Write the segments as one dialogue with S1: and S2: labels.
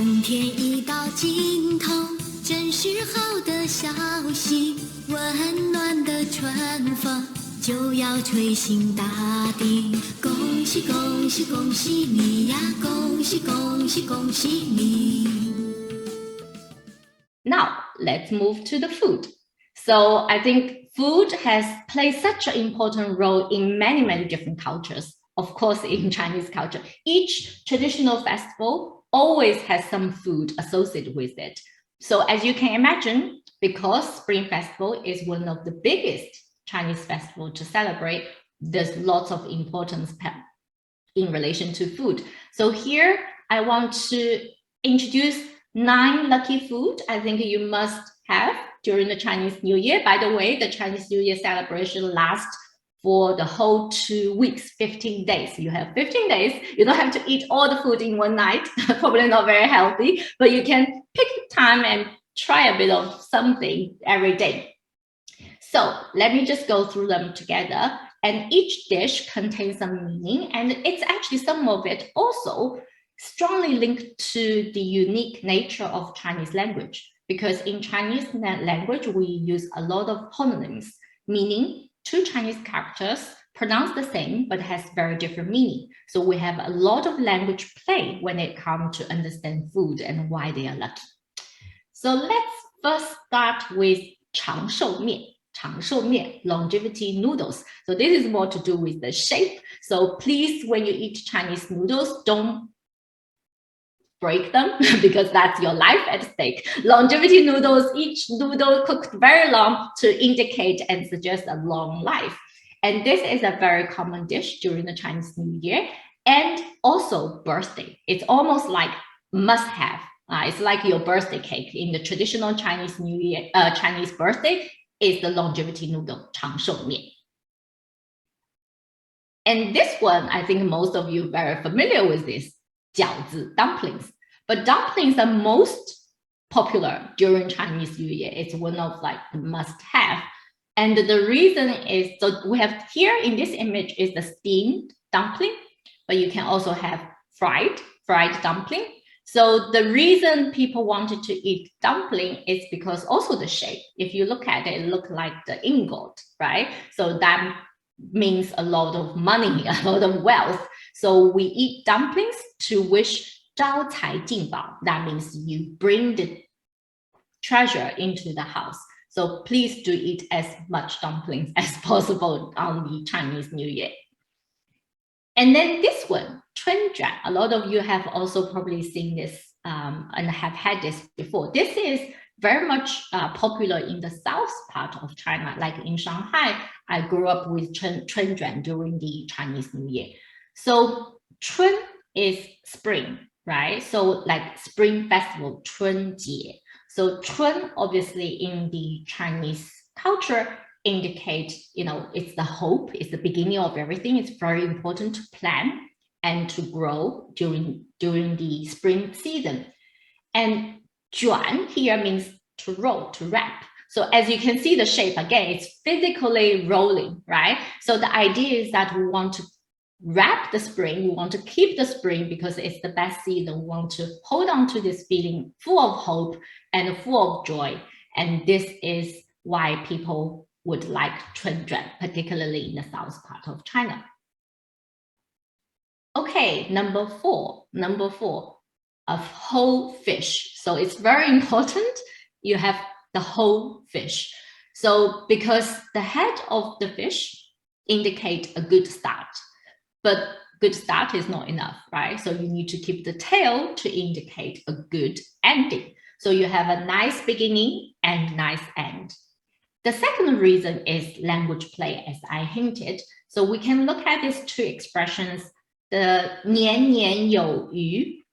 S1: 冬天已到尽头，真是好的消息，温暖的春风就要吹醒大地。恭喜恭喜恭喜你呀，恭喜恭喜恭喜你。
S2: Now, let's move to the food. So I think food has played such an important role in many, many different cultures. Of course, in Chinese culture, each traditional festival always has some food associated with it. So as you can imagine, because Spring Festival is one of the biggest Chinese festivals to celebrate, there's lots of importance in relation to food. So here I want to introduce 9 lucky food I think you must have during the Chinese New Year. By the way, the Chinese New Year celebration lasts for the whole 2 weeks, 15 days. You have 15 days. You don't have to eat all the food in one night, probably not very healthy, but you can pick time and try a bit of something every day. So let me just go through them together. And each dish contains some meaning, and it's actually some of it also strongly linked to the unique nature of Chinese language, because in Chinese language, we use a lot of homonyms, meaning 2 Chinese characters pronounced the same, but has very different meaning. So we have a lot of language play when it comes to understand food and why they are lucky. So let's first start with 长寿面. 长寿面, longevity noodles. So this is more to do with the shape. So please, when you eat Chinese noodles, don't break them because that's your life at stake. Longevity noodles, each noodle cooked very long to indicate and suggest a long life. And this is a very common dish during the Chinese New Year and also birthday. It's almost like must have. It's like your birthday cake in the traditional Chinese New Year, Chinese birthday is the longevity noodle, 长寿面. And this one, I think most of you are very familiar with this, 饺子, dumplings. But dumplings are most popular during Chinese New Year. It's one of like the must-have. And the reason is, so we have here in this image is the steamed dumpling, but you can also have fried dumpling. So the reason people wanted to eat dumpling is because also the shape. If you look at it, it looks like the ingot, right? So that means a lot of money, a lot of wealth. So we eat dumplings to wish 招财进宝. That means you bring the treasure into the house. So please do eat as much dumplings as possible on the Chinese New Year. And then this one, 春卷. A lot of you have also probably seen this and have had this before. This is very much popular in the south part of China. Like in Shanghai, I grew up with 春卷 during the Chinese New Year. So 春 is spring, right? So like spring festival, 春节. So 春, obviously in the Chinese culture, indicate, it's the hope, it's the beginning of everything. It's very important to plan and to grow during the spring season. And 卷 here means to roll, to wrap. So as you can see the shape, again, it's physically rolling, right? So the idea is that we want to wrap the spring, we want to keep the spring because it's the best season. We want to hold on to this feeling full of hope and full of joy. And this is why people would like 春卷, particularly in the south part of China. Okay, number four, a whole fish. So it's very important you have the whole fish. So because the head of the fish indicate a good start, but good start is not enough, right? So you need to keep the tail to indicate a good ending. So you have a nice beginning and nice end. The second reason is language play, as I hinted. So we can look at these 2 expressions, the 年年有余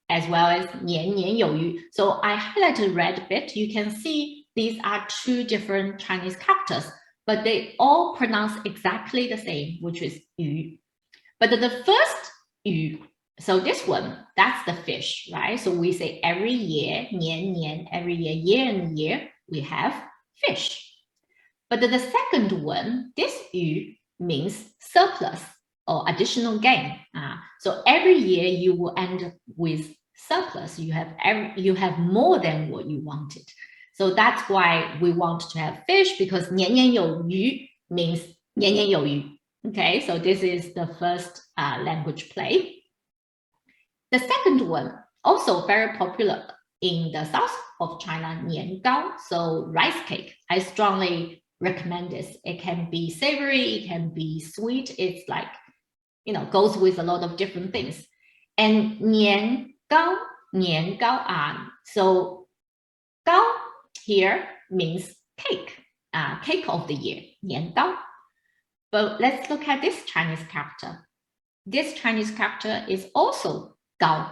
S2: as well as 年年有余. So I highlighted red bit. You can see these are 2 different Chinese characters, but they all pronounce exactly the same, which is 鱼. But the first 鱼, so this one, that's the fish, right? So we say every year, 年年, every year, year and year, we have fish. But the second one, this 鱼 means surplus or additional gain. So every year you will end up with surplus. You have more than what you wanted. So that's why we want to have fish, because 年年有余 means 年年有余. Okay, so this is the first language play. The second one, also very popular in the south of China, 年糕, so rice cake. I strongly recommend this. It can be savory, it can be sweet. It's like, goes with a lot of different things. And 年糕, so 糕 here means cake, cake of the year, 年糕. But let's look at this Chinese character. This Chinese character is also 高,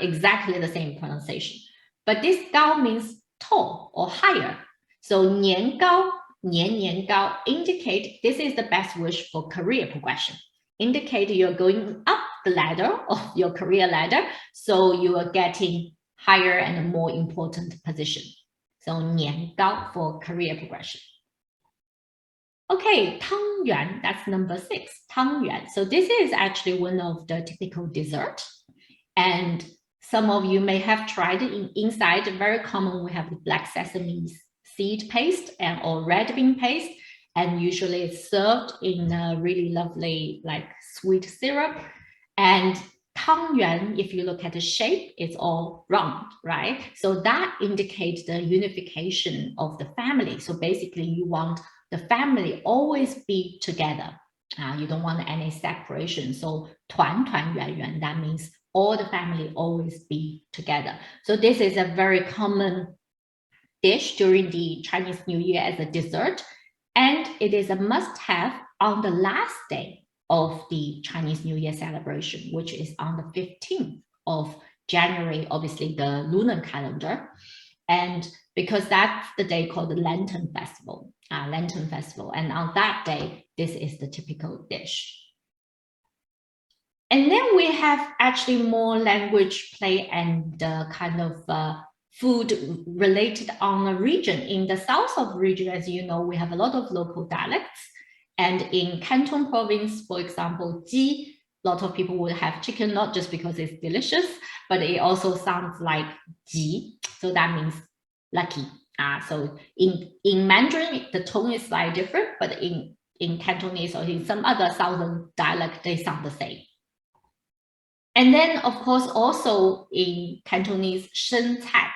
S2: exactly the same pronunciation. But this 高 means tall or higher. So 年高, 年高 indicate this is the best wish for career progression. Indicate you're going up the ladder of your career ladder, so you are getting higher and a more important position. So 年高 for career progression. Okay, 汤圆, that's number 6, 汤圆. So this is actually one of the typical dessert. And some of you may have tried it. Inside, very common, we have the black sesame seed paste or red bean paste. And usually it's served in a really lovely, like sweet syrup. And 汤圆, if you look at the shape, it's all round, right? So that indicates the unification of the family. So basically you want the family always be together. You don't want any separation. So 团团圆圆, that means all the family always be together. So this is a very common dish during the Chinese New Year as a dessert. And it is a must-have on the last day of the Chinese New Year celebration, which is on the 15th of January, obviously the lunar calendar. And because that's the day called the Lantern Festival. And on that day, this is the typical dish. And then we have actually more language play and kind of food related on a region. In the south of region, as you know, we have a lot of local dialects. And in Canton province, for example, ji, a lot of people would have chicken, not just because it's delicious, but it also sounds like ji. So that means lucky. So in Mandarin, the tone is slightly different, but in Cantonese or in some other southern dialect, they sound the same. And then, of course, also in Cantonese, 生菜,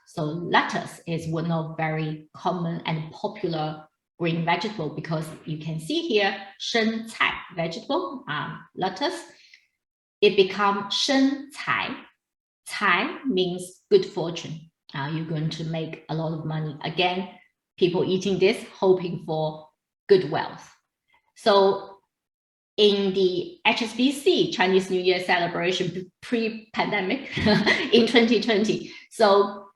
S2: so lettuce is one of very common and popular green vegetable, because you can see here, 生菜 vegetable, lettuce, it becomes 生财. 财 means good fortune. You're going to make a lot of money. Again, people eating this, hoping for good wealth. So in the HSBC Chinese New Year celebration pre-pandemic in 2020. So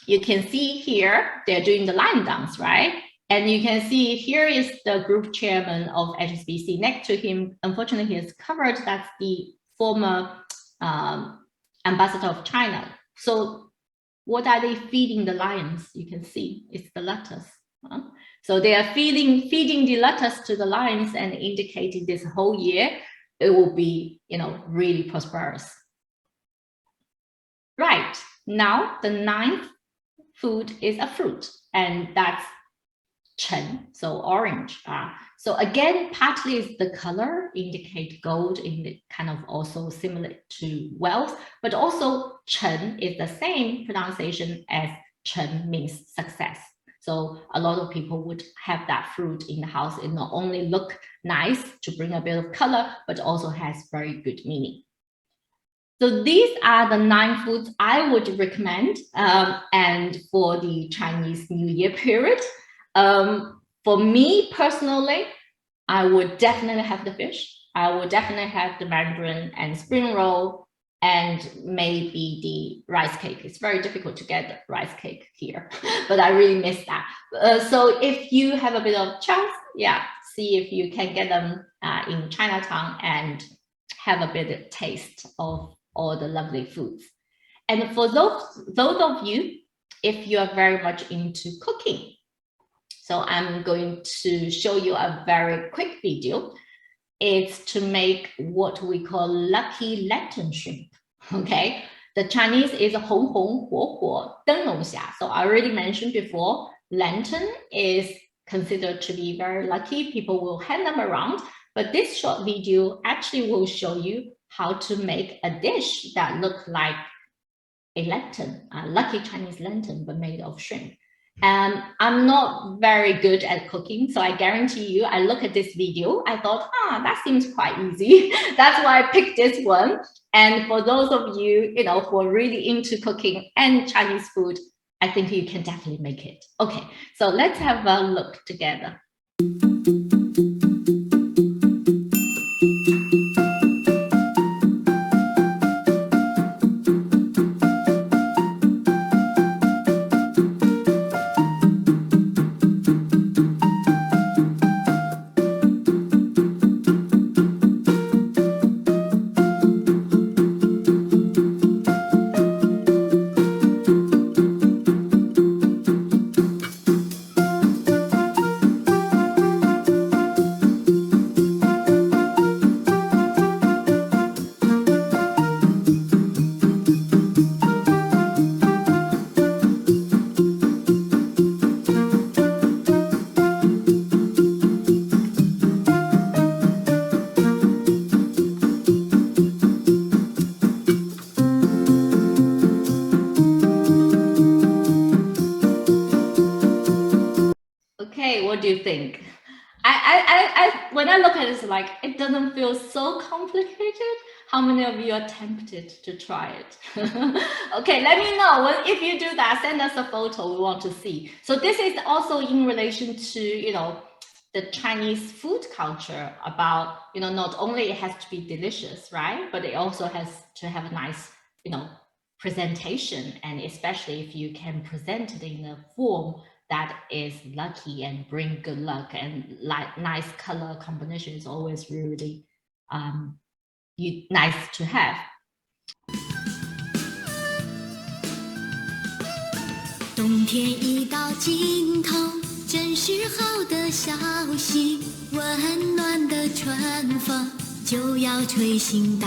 S2: you can see here, they're doing the lion dance, right? And you can see here is the group chairman of HSBC. Next to him, unfortunately, he is covered. That's the former ambassador of China. So what are they feeding the lions? You can see it's the lettuce. So they are feeding the lettuce to the lions and indicating this whole year it will be, really prosperous. Right, now the 9th food is a fruit, and that's Chen, so orange. So again, partly is the color indicate gold, in kind of also similar to wealth, but also Chen is the same pronunciation as Chen means success. So a lot of people would have that fruit in the house. It not only look nice to bring a bit of color, but also has very good meaning. So these are the 9 foods I would recommend, and for the Chinese New Year period. For me personally, I would definitely have the fish. I would definitely have the mandarin and spring roll, and maybe the rice cake. It's very difficult to get the rice cake here, but I really miss that. So if you have a bit of chance, see if you can get them in Chinatown and have a bit of taste of all the lovely foods. And for those of you, if you are very much into cooking, so I'm going to show you a very quick video. It's to make what we call lucky lantern shrimp. Okay, The Chinese is 红红火火灯笼虾. So I already mentioned before, lantern is considered to be very lucky. People will hand them around. But this short video actually will show you how to make a dish that looks like a lantern, a lucky Chinese lantern, but made of shrimp. And I'm not very good at cooking, so I guarantee you, I look at this video, I thought, that seems quite easy. That's why I picked this one. And for those of you, who are really into cooking and Chinese food, I think you can definitely make it. Okay, so let's have a look together. Okay, what do you think? When I look at it, it's like, it doesn't feel so complicated. How many of you are tempted to try it? Okay, let me know. If you do that, send us a photo. We want to see. So this is also in relation to, the Chinese food culture about, not only it has to be delicious, right? But it also has to have a nice, presentation. And especially if you can present it in a form that is lucky and bring good luck, and nice color combination is always really nice to have.
S1: 冬天已到尽头，真是好的消息，温暖的春风就要吹醒大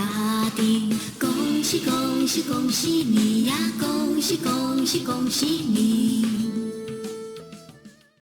S1: 地。恭喜恭喜恭喜你呀，恭喜恭喜恭喜你！